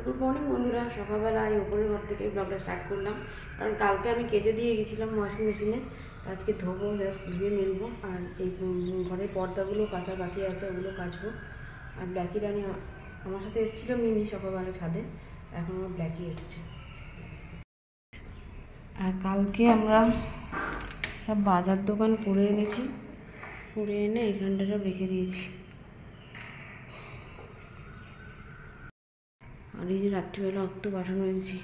Good morning বন্ধুরা, সকালবেলা এই ওপরের ঘর থেকে ব্লগটা স্টার্ট করলাম। কারণ কালকে আমি কেচে দিয়ে গেছিলাম ওয়াশিং মেশিনে, আজকে ধোবো, জাস্ট ধুয়ে মেলবো। আর এই ঘরের পর্দাগুলো কাচা বাকি আছে, ওগুলো কাচবো। আর ব্ল্যাকি রানি আমার সাথে এসেছিলো মিনি সকালবেলা ছাদে, এখন আমার ব্ল্যাকি এসছে। আর কালকে আমরা সব বাজার দোকান করে এনেছি, করে এনে এখানটা সব রেখে দিয়েছি। আর এই যে রাত্রিবেলা অত বাসন মেজেছি,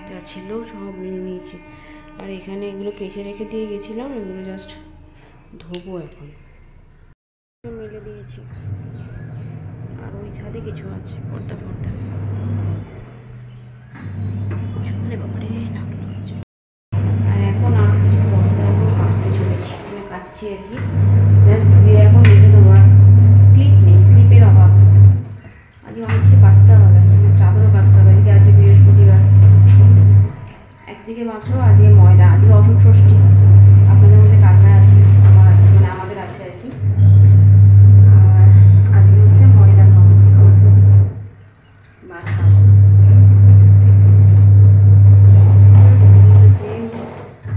যা ছিল সব নিয়ে নিয়েছি। আর এখানে এগুলো কেচে রেখে দিয়ে গেছিলাম, এগুলো জাস্ট ধোবো এখন। মেলে দিয়েছি। আর ওই ছাদে কিছু আছে পর্দা পর্দা, আর এখন আর কিছু পর্দাগুলো কাচতে চলেছি, মানে কাচ্ছি আর কি। জাস্ট ধুয়ে এখন রেখে দেবো। ক্লিপ নেই, ক্লিপের অভাব। আজকে অনেক কিছু কাচতে হবে, চাদরও কাচতে হবে। এদিকে আজকে বৃহস্পতিবার, একদিকে মাত্র আজকে ময়দা, আজকে অশোক ষষ্ঠী। আপনাদের মধ্যে কাজরা আছে, আমার আছে, মানে আমাদের আছে আর কি। আর আজকে হচ্ছে ময়দা খাওয়া, ভাত খাবো।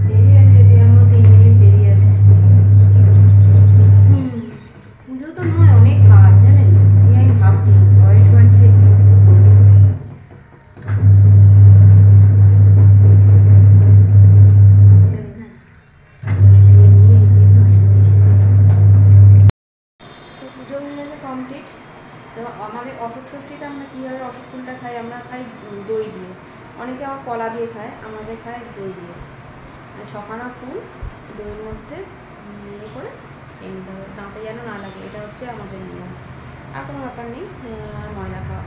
দেরি আছে, যদি আমার 3 মিনিট দেরি আছে। পুজো তো নয়, অনেক কাজ জানেন। এই আমি ভাবছি বয়স বাড়ছে, কমপ্লিট। তো আমাদের অশোক ষষ্ঠীতে আমরা কীভাবে অশোক ফুলটা খাই, আমরা খাই দই দিয়ে। অনেকে আবার কলা দিয়ে খায়, আমাদের খায় দই দিয়ে। ছখানা ফুল দইয়ের মধ্যে ইয়ে করে খেয়ে নিতে হবে, দাঁতে যেন না লাগে। এটা হচ্ছে আমাদের নিয়ম, আর কোনো ব্যাপার নেই। ময়দা খাওয়া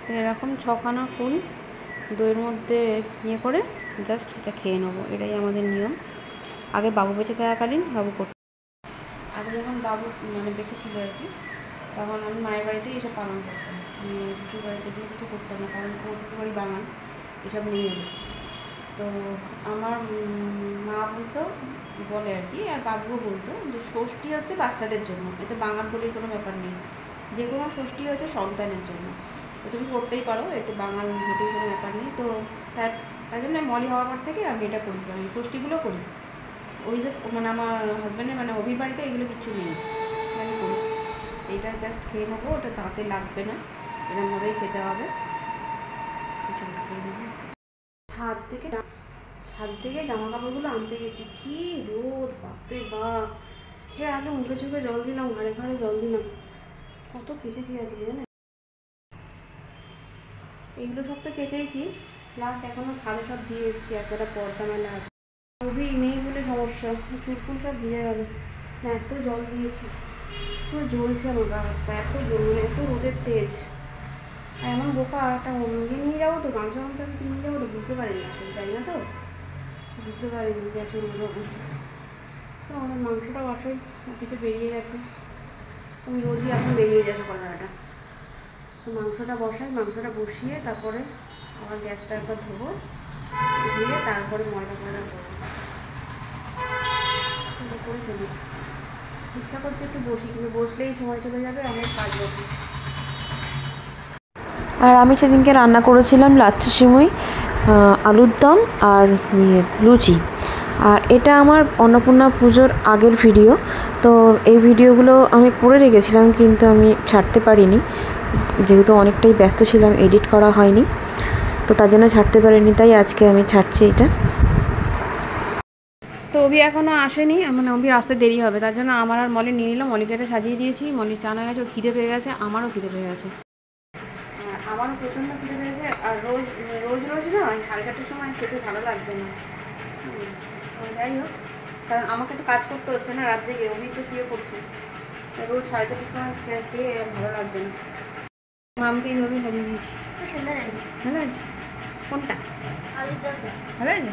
তো এরকম 6খানা ফুল দইয়ের মধ্যে ইয়ে করে জাস্ট এটা খেয়ে নেবো, এটাই আমাদের নিয়ম। আগে বাবু বেঁচে থাকাকালীন বাবু করতো। আগে যখন বাবু মানে বেঁচে ছিল আর কি, তখন আমি মায়ের বাড়িতেই এসব পালন করতাম। শ্বশুর বাড়িতে এগুলো কিছু করতাম না, কারণ শ্বশুর বাড়ি বাঙাল, এসব নিয়ে যেত। তো আমার মা বলতো, বলে আর কি, আর বাবুও বলতো যে ষষ্ঠী হচ্ছে বাচ্চাদের জন্য, এতে বাঙাল বলির কোনো ব্যাপার নেই। যে কোনো ষষ্ঠী হচ্ছে সন্তানের জন্য, তো তুমি করতেই পারো, এতে বাঙাল বলির কোনো ব্যাপার নেই। তো তাই জন্য মলি হওয়ার পর থেকে আমি এটা করি, আমি ষষ্ঠীগুলো করি। ওই যে মানে আমার হাজব্যান্ডের মানে অভির বাড়িতে এগুলো কিচ্ছু নেই, আমি করি। এইটা জাস্ট খেয়ে নেবো, ওটা দাঁতে লাগবে না, এরকমভাবেই খেতে হবে। খেয়ে নেবো। ছাদ থেকে জামা কাপড়গুলো আনতে গেছি, কি রোদ, বাপরে বাপ। যে আগে মুখে চোখে জল দিলাম, ঘাড়ে ঘাড়ে জল দিলাম, কত কেচেছি আজকে জানেন। এগুলো সব তো কেচেইছি, প্লাস এখনও ছাদে সব দিয়ে এসেছি, একটা পর্দা মেলা আছে। খুবই নেই বলে সমস্যা, চুলফুল সব ভিজে গেল না, এত জল দিয়েছি, পুরো জ্বলছে আমার গা হাত পা, এত জল, মানে এত রোদের তেজ। আর এমন বোকা, একটা নিয়ে যাবো তো, গামছা কিছু নিয়ে যাবো তো, বুঝতে পারিনি, আসলে যাই না তো, বুঝতে পারিনি যে এত রোদ হবে। তো আমাদের মাংসটা বাসায় অফিসে বেরিয়ে গেছে, তুমি রোজই এখন বেরিয়ে যাচ্ছ সকালবেলাটা। তো মাংসটা বসিয়ে তারপরে আবার গ্যাসটা একবার ধোবো, ধুয়ে তারপরে ময়দা করবো করে চলি। ইচ্ছা করছে একটু বসি, কিন্তু বসলেই সময় চলে যাবে, অনেক কাজ বসি। আর আমি সেদিনকে রান্না করেছিলাম লাচ্ছি সিমুই, আলুর দম আর লুচি। আর এটা আমার অন্নপূর্ণা পুজোর আগের ভিডিও। তো এই ভিডিওগুলো আমি করে রেখেছিলাম, কিন্তু আমি ছাড়তে পারিনি, যেহেতু অনেকটাই ব্যস্ত ছিলাম, এডিট করা হয়নি, তো তার জন্য ছাড়তে পারিনি, তাই আজকে আমি ছাড়ছি এটা। তো অভি এখনও আসেনি, মানে অভির আসতে দেরি হবে, তার জন্য আমার আর মলি নিয়ে নিলাম। মলিকে এটা সাজিয়ে দিয়েছি, মলি চানা গেছে, ওর খিদে পেয়ে গেছে, আমারও খিদে পেয়ে গেছে, আমারও প্রচণ্ড খিদে পেয়েছে। আর রোজ না 4:30টার সময় খেতে ভালো লাগছে না। যাই হোক, কারণ আমাকে তো কাজ করতে হচ্ছে না রাত জেগে, অভি তো শুয়ে পড়ছে, রোজ 4:30টার সময় খেয়ে ভালো লাগছে না। মামকে এইভাবে সাজিয়ে দিয়েছি। ভালো আছে? কোনটা ভালো আছে?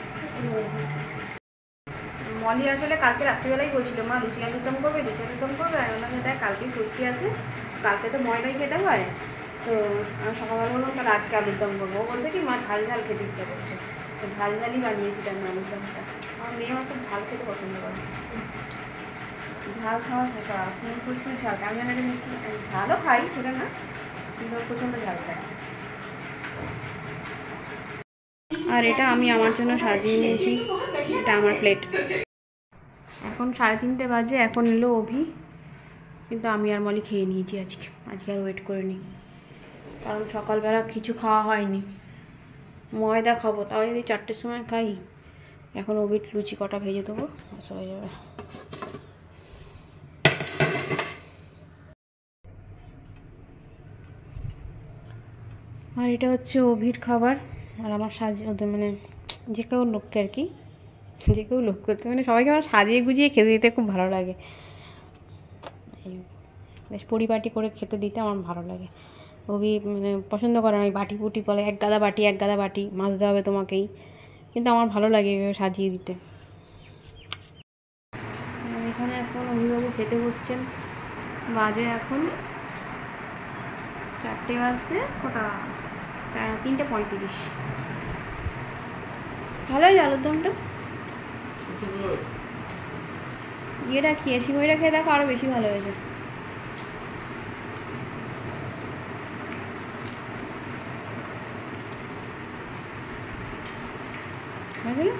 মলি আসলে কালকে রাত্রিবেলাই বলছিল, মা লুচি আলুর দম করবে, আমি ওনাকে দেখ কালকেই ষষ্ঠী আছে, কালকে তো ময়দাই খেতে হয়। তো আমি সকালবেলা বললাম তাহলে আজকে আলুর দম করবো। ও বলছে কি মা ঝাল ঝাল খেতে ইচ্ছা করছে, তো ঝাল ঝালই বানিয়েছি তার আলুর দমটা। আমার মেয়ে আমার খুব ঝাল খেতে পছন্দ করে, ঝাল খাওয়া শেখা, প্রচুর ঝাল। আমি যেন একটা মিষ্টি ঝালও খাই, সেটা না, কিন্তু প্রচণ্ড ঝাল খাই। আর এটা আমি আমার জন্য সাজিয়ে নিয়েছি, এটা আমার প্লেট। এখন 3:30 বাজে, এখন এলো অভি, কিন্তু আমি আর মলি খেয়ে নিয়েছি আজকে আর ওয়েট করে নিই, কারণ সকালবেলা কিছু খাওয়া হয়নি। ময়দা খাবো, তাও যদি 4টের সময় খাই। এখন অভির লুচি কটা ভেজে দেবো, ব্যাস হয়ে যাবে। আর এটা হচ্ছে অভির খাবার, আর আমার ওদের মানে যে কেউ লোককে আর কি, যে কেউ লোক করতে মানে সবাইকে আমার সাজিয়ে গুজিয়ে খেতে দিতে খুব ভালো লাগে, বেশ পরিপাটি করে খেতে দিতে আমার ভালো লাগে। অভি মানে পছন্দ করে না, ওই বাটি পুটি বলে, এক গাদা বাটি মাজতে হবে তোমাকেই, কিন্তু আমার ভালো লাগে এভাবে সাজিয়ে দিতে। এখানে এখন অভিবাবু খেতে বসছেন, বাজে এখন 4টে বাজতে ওটা 3:35। ভালোই আলুর দমটা, ইয়েটা খেয়ে সিমইটা খেয়ে দেখো, আরও বেশি ভালো হয়েছে। বুঝলি?